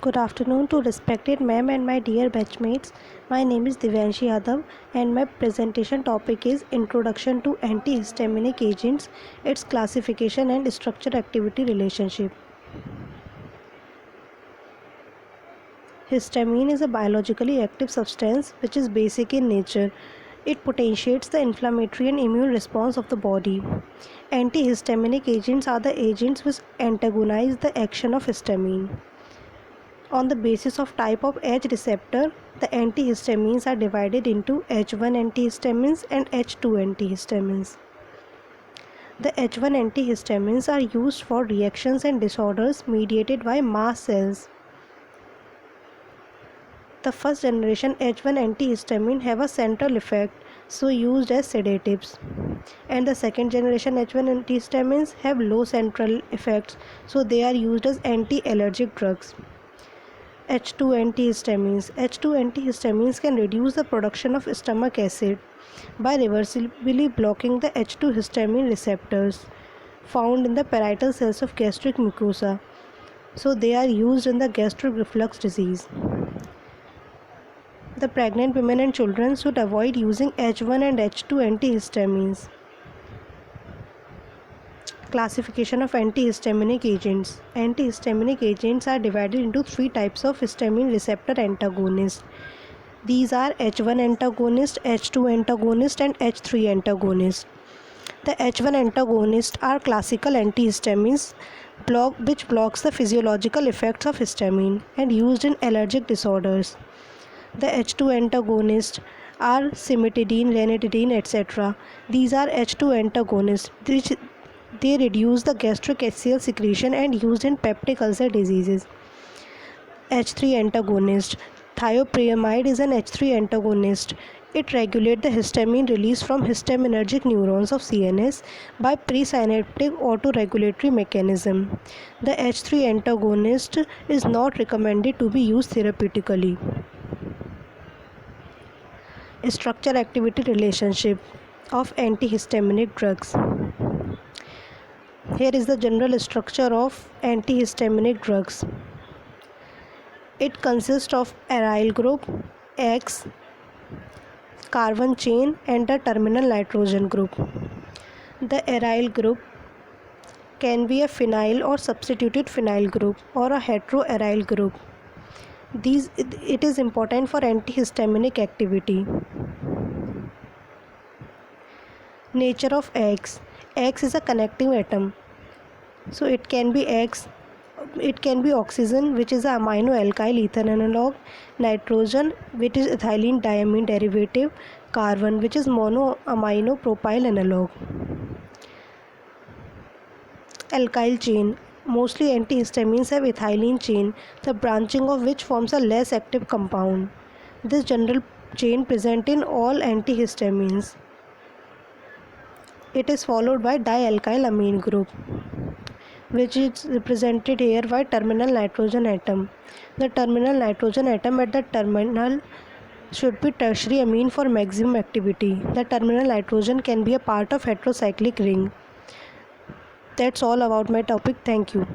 Good afternoon to respected ma'am and my dear batchmates. My name is Divyanshi Yadav and my presentation topic is Introduction to Antihistaminic Agents, its classification and structure-activity relationship. Histamine is a biologically active substance which is basic in nature. It potentiates the inflammatory and immune response of the body. Antihistaminic agents are the agents which antagonize the action of histamine. On the basis of type of H receptor, the antihistamines are divided into H1 antihistamines and H2 antihistamines. The H1 antihistamines are used for reactions and disorders mediated by mast cells. The first generation H1 antihistamine have a central effect, so used as sedatives. And the second generation H1 antihistamines have low central effects, so they are used as anti-allergic drugs. H2 antihistamines. H2 antihistamines can reduce the production of stomach acid by reversibly blocking the H2 histamine receptors found in the parietal cells of gastric mucosa. So they are used in the gastric reflux disease. The pregnant women and children should avoid using H1 and H2 antihistamines. Classification of antihistaminic agents. Antihistaminic agents are divided into three types of histamine receptor antagonists. These are H1 antagonist, H2 antagonist and H3 antagonist. The H1 antagonists are classical antihistamines which blocks the physiological effects of histamine and used in allergic disorders. The H2 antagonists are cimetidine, ranitidine, etc. These are H2 antagonists. They reduce the gastric HCl secretion and used in peptic ulcer diseases. H3 antagonist. Thiopramide is an H3 antagonist. It regulates the histamine release from histaminergic neurons of CNS by presynaptic autoregulatory mechanism. The H3 antagonist is not recommended to be used therapeutically. Structure-activity relationship of antihistaminic drugs. Here is the general structure of antihistaminic drugs. It consists of aryl group, X, carbon chain and the terminal nitrogen group. The aryl group can be a phenyl or substituted phenyl group or a heteroaryl group. It is important for antihistaminic activity. Nature of X. X is a connecting atom. So it can be oxygen, which is an amino alkyl ether analog, nitrogen, which is ethylene diamine derivative, carbon, which is monoamino propyl analog. Alkyl chain. Mostly antihistamines have ethylene chain, the branching of which forms a less active compound. This general chain present in all antihistamines. It is followed by dialkyl amine group, which is represented here by terminal nitrogen atom. The terminal nitrogen atom at the terminal should be tertiary amine for maximum activity. The terminal nitrogen can be a part of heterocyclic ring. That's all about my topic. Thank you.